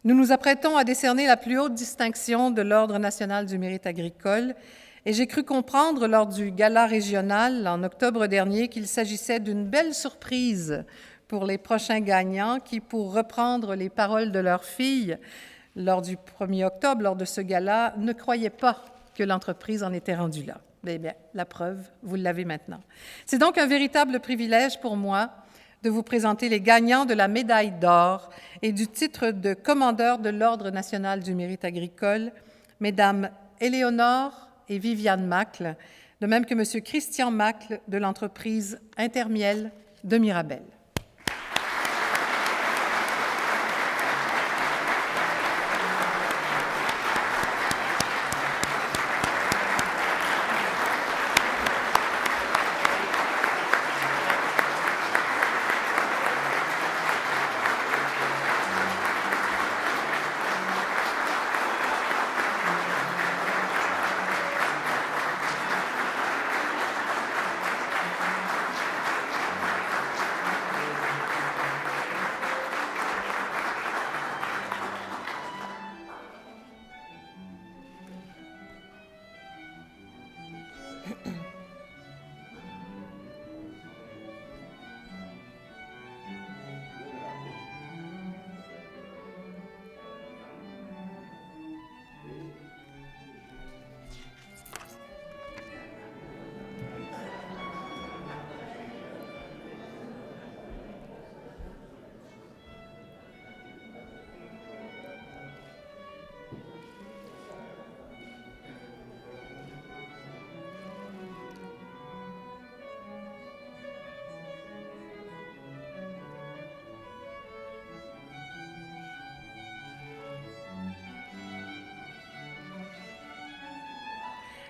Nous nous apprêtons à décerner la plus haute distinction de l'Ordre national du mérite agricole et j'ai cru comprendre lors du gala régional en octobre dernier qu'il s'agissait d'une belle surprise pour les prochains gagnants qui, pour reprendre les paroles de leur fille lors du 1er octobre, lors de ce gala, ne croyaient pas que l'entreprise en était rendue là. Eh bien, la preuve, vous l'avez maintenant. C'est donc un véritable privilège pour moi de vous présenter les gagnants de la médaille d'or et du titre de commandeur de l'Ordre national du mérite agricole, Mesdames Éléonore et Viviane Macle, de même que M. Christian Macle de l'entreprise Intermiel de Mirabel.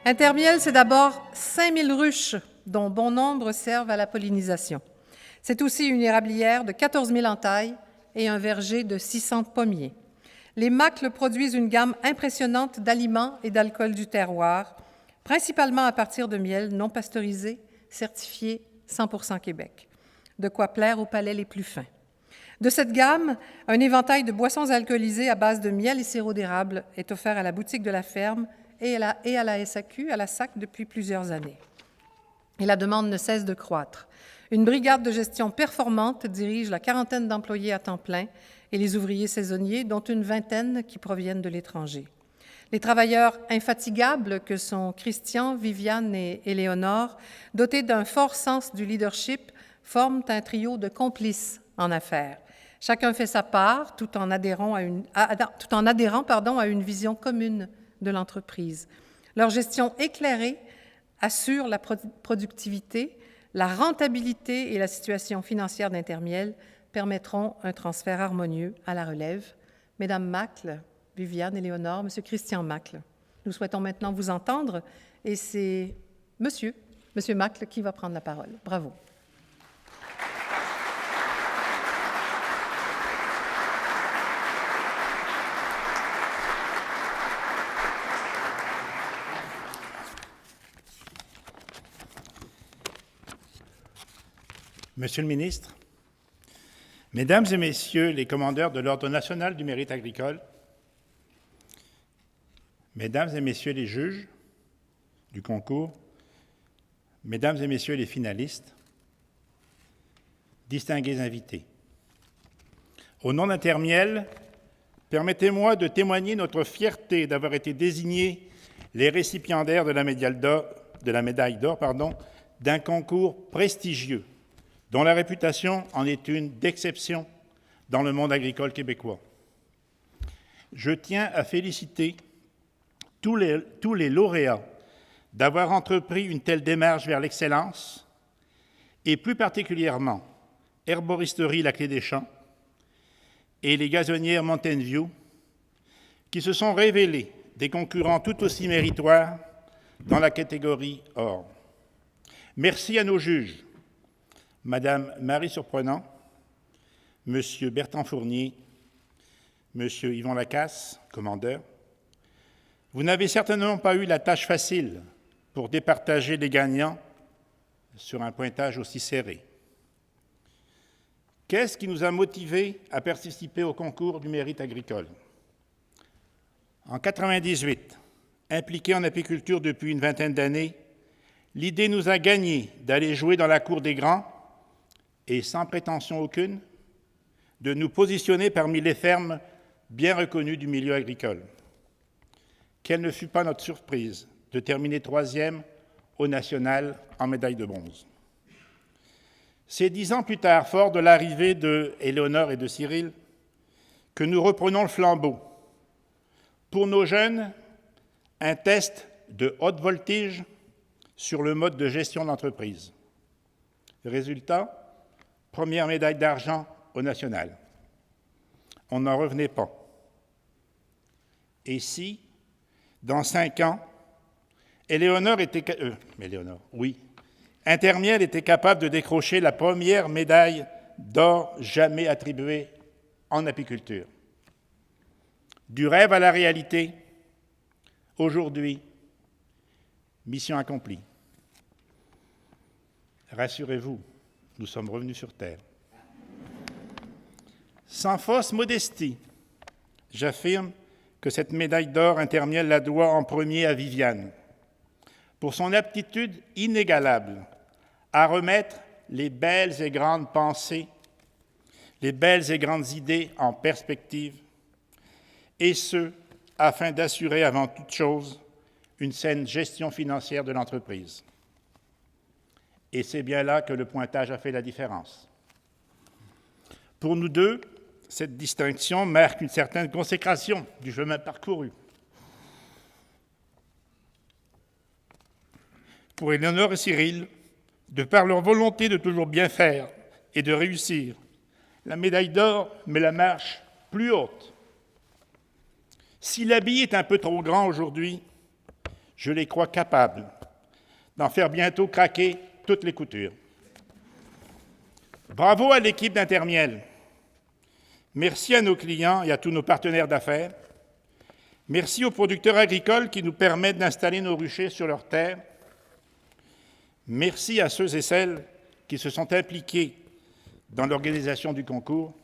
Intermiel, c'est d'abord 5000 ruches, dont bon nombre servent à la pollinisation. C'est aussi une érablière de 14 000 entailles et un verger de 600 pommiers. Les Macles produisent une gamme impressionnante d'aliments et d'alcools du terroir, principalement à partir de miel non pasteurisé, certifié 100% Québec. De quoi plaire aux palais les plus fins. De cette gamme, un éventail de boissons alcoolisées à base de miel et sirop d'érable est offert à la boutique de la ferme et à la SAQ, à la SAC, depuis plusieurs années. Et la demande ne cesse de croître. Une brigade de gestion performante dirige la quarantaine d'employés à temps plein et les ouvriers saisonniers, dont une vingtaine qui proviennent de l'étranger. Les travailleurs infatigables que sont Christian, Viviane et Éléonore, dotés d'un fort sens du leadership, forment un trio de complices en affaires. Chacun fait sa part tout en adhérant à une vision commune de l'entreprise. Leur gestion éclairée assure la productivité, la rentabilité et la situation financière d'Intermiel permettront un transfert harmonieux à la relève. Mesdames Macle, Viviane, Éléonore, Monsieur Christian Macle, nous souhaitons maintenant vous entendre et c'est Monsieur Macle qui va prendre la parole. Bravo. Monsieur le ministre, Mesdames et Messieurs les commandeurs de l'Ordre national du mérite agricole, Mesdames et Messieurs les juges du concours, Mesdames et Messieurs les finalistes, distingués invités, au nom d'Intermiel, permettez-moi de témoigner notre fierté d'avoir été désignés les récipiendaires de la médaille d'or d'un concours prestigieux dont la réputation en est une d'exception dans le monde agricole québécois. Je tiens à féliciter tous les lauréats d'avoir entrepris une telle démarche vers l'excellence, et plus particulièrement Herboristerie La Clé des Champs et les gazonnières Mountain View, qui se sont révélés des concurrents tout aussi méritoires dans la catégorie or. Merci à nos juges, Madame Marie Surprenant, Monsieur Bertrand Fournier, Monsieur Yvon Lacasse, commandeur. Vous n'avez certainement pas eu la tâche facile pour départager les gagnants sur un pointage aussi serré. Qu'est-ce qui nous a motivés à participer au concours du mérite agricole? En 1998, impliqué en apiculture depuis une vingtaine d'années, l'idée nous a gagné d'aller jouer dans la cour des grands et, sans prétention aucune, de nous positionner parmi les fermes bien reconnues du milieu agricole. Quelle ne fut pas notre surprise de terminer 3e au national en médaille de bronze. C'est 10 ans plus tard, fort de l'arrivée de Éléonore et de Cyril, que nous reprenons le flambeau. Pour nos jeunes, un test de haute voltige sur le mode de gestion d'entreprise. Résultat, première médaille d'argent au national. On n'en revenait pas. Et si, dans 5 ans, Intermiel était capable de décrocher la première médaille d'or jamais attribuée en apiculture. Du rêve à la réalité, aujourd'hui, mission accomplie. Rassurez-vous, nous sommes revenus sur Terre. Sans fausse modestie, j'affirme que cette médaille d'or Intermiel la doit en premier à Viviane, pour son aptitude inégalable à remettre les belles et grandes pensées, les belles et grandes idées en perspective, et ce, afin d'assurer avant toute chose une saine gestion financière de l'entreprise. Et c'est bien là que le pointage a fait la différence. Pour nous deux, cette distinction marque une certaine consécration du chemin parcouru. Pour Éléonore et Cyril, de par leur volonté de toujours bien faire et de réussir, la médaille d'or met la marche plus haute. Si l'habit est un peu trop grand aujourd'hui, je les crois capables d'en faire bientôt craquer toutes les coutures. Bravo à l'équipe d'Intermiel. Merci à nos clients et à tous nos partenaires d'affaires. Merci aux producteurs agricoles qui nous permettent d'installer nos ruchers sur leurs terres. Merci à ceux et celles qui se sont impliqués dans l'organisation du concours.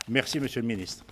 Merci, Monsieur le Ministre.